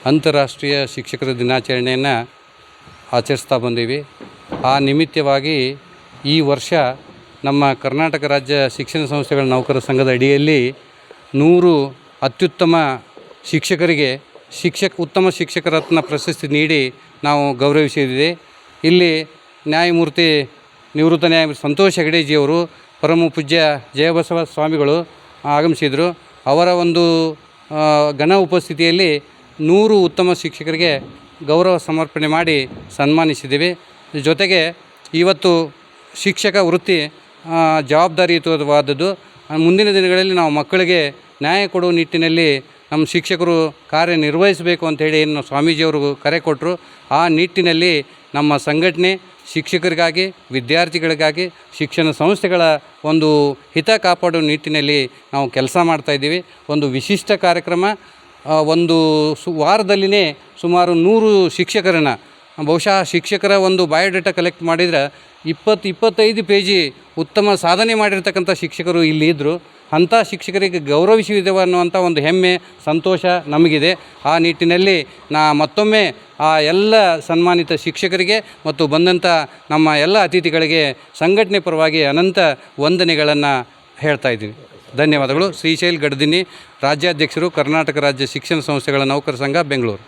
ಅಂತಾರಾಷ್ಟ್ರೀಯ ಶಿಕ್ಷಕರ ದಿನಾಚರಣೆಯನ್ನು ಆಚರಿಸ್ತಾ ಬಂದೀವಿ. ಆ ನಿಮಿತ್ತವಾಗಿ ಈ ವರ್ಷ ನಮ್ಮ ಕರ್ನಾಟಕ ರಾಜ್ಯ ಶಿಕ್ಷಣ ಸಂಸ್ಥೆಗಳ ನೌಕರರ ಸಂಘದ ಅಡಿಯಲ್ಲಿ 100 ಅತ್ಯುತ್ತಮ ಶಿಕ್ಷಕರಿಗೆ ಉತ್ತಮ ಶಿಕ್ಷಕ ರತ್ನ ಪ್ರಶಸ್ತಿ ನೀಡಿ ನಾವು ಗೌರವಿಸಿದ್ದೀವಿ. ಇಲ್ಲಿ ನ್ಯಾಯಮೂರ್ತಿ ನಿವೃತ್ತ ನ್ಯಾಯಮೂರ್ತಿ ಸಂತೋಷ್ ಹೆಗಡೆಜಿಯವರು, ಪರಮ ಪೂಜ್ಯ ಜಯಬಸವ ಸ್ವಾಮಿಗಳು ಆಗಮಿಸಿದರು. ಅವರ ಒಂದು ಘನ ಉಪಸ್ಥಿತಿಯಲ್ಲಿ 100 ಉತ್ತಮ ಶಿಕ್ಷಕರಿಗೆ ಗೌರವ ಸಮರ್ಪಣೆ ಮಾಡಿ ಸನ್ಮಾನಿಸಿದ್ದೀವಿ. ಜೊತೆಗೆ ಇವತ್ತು ಶಿಕ್ಷಕ ವೃತ್ತಿ ಜವಾಬ್ದಾರಿಯುತವಾದದ್ದು. ಮುಂದಿನ ದಿನಗಳಲ್ಲಿ ನಾವು ಮಕ್ಕಳಿಗೆ ನ್ಯಾಯ ಕೊಡುವ ನಿಟ್ಟಿನಲ್ಲಿ ನಮ್ಮ ಶಿಕ್ಷಕರು ಕಾರ್ಯನಿರ್ವಹಿಸಬೇಕು ಅಂಥೇಳಿ ಏನು ಸ್ವಾಮೀಜಿಯವರು ಕರೆ ಕೊಟ್ಟರು. ಆ ನಿಟ್ಟಿನಲ್ಲಿ ನಮ್ಮ ಸಂಘಟನೆ ಶಿಕ್ಷಕರಿಗಾಗಿ, ವಿದ್ಯಾರ್ಥಿಗಳಿಗಾಗಿ, ಶಿಕ್ಷಣ ಸಂಸ್ಥೆಗಳ ಒಂದು ಹಿತ ಕಾಪಾಡುವ ನಿಟ್ಟಿನಲ್ಲಿ ನಾವು ಕೆಲಸ ಮಾಡ್ತಾಯಿದ್ದೀವಿ. ಒಂದು ವಿಶಿಷ್ಟ ಕಾರ್ಯಕ್ರಮ. ಒಂದು ವಾರದಲ್ಲಿಯೇ ಸುಮಾರು 100 ಶಿಕ್ಷಕರನ್ನು, ಬಹುಶಃ ಶಿಕ್ಷಕರ ಒಂದು ಬಯೋಡೇಟಾ ಕಲೆಕ್ಟ್ ಮಾಡಿದರೆ 20-25 ಪೇಜಿ ಉತ್ತಮ ಸಾಧನೆ ಮಾಡಿರ್ತಕ್ಕಂಥ ಶಿಕ್ಷಕರು ಇಲ್ಲಿ ಇದ್ದರು. ಅಂಥ ಶಿಕ್ಷಕರಿಗೆ ಗೌರವಿಸಿದ್ದೇವೆ ಅನ್ನುವಂಥ ಒಂದು ಹೆಮ್ಮೆ, ಸಂತೋಷ ನಮಗಿದೆ. ಆ ನಿಟ್ಟಿನಲ್ಲಿ ಮತ್ತೊಮ್ಮೆ ಆ ಎಲ್ಲ ಸನ್ಮಾನಿತ ಶಿಕ್ಷಕರಿಗೆ ಮತ್ತು ಬಂದಂಥ ನಮ್ಮ ಎಲ್ಲ ಅತಿಥಿಗಳಿಗೆ ಸಂಘಟನೆ ಪರವಾಗಿ ಅನಂತ ವಂದನೆಗಳನ್ನು ಹೇಳ್ತಾ ಇದ್ದೀವಿ. ಧನ್ಯವಾದಗಳು. ಶ್ರೀಶೈಲ್ ಗಡ್ದಿನ್ನಿ, ರಾಜ್ಯಾಧ್ಯಕ್ಷರು, ಕರ್ನಾಟಕ ರಾಜ್ಯ ಶಿಕ್ಷಣ ಸಂಸ್ಥೆಗಳ ನೌಕರ ಸಂಘ, ಬೆಂಗಳೂರು.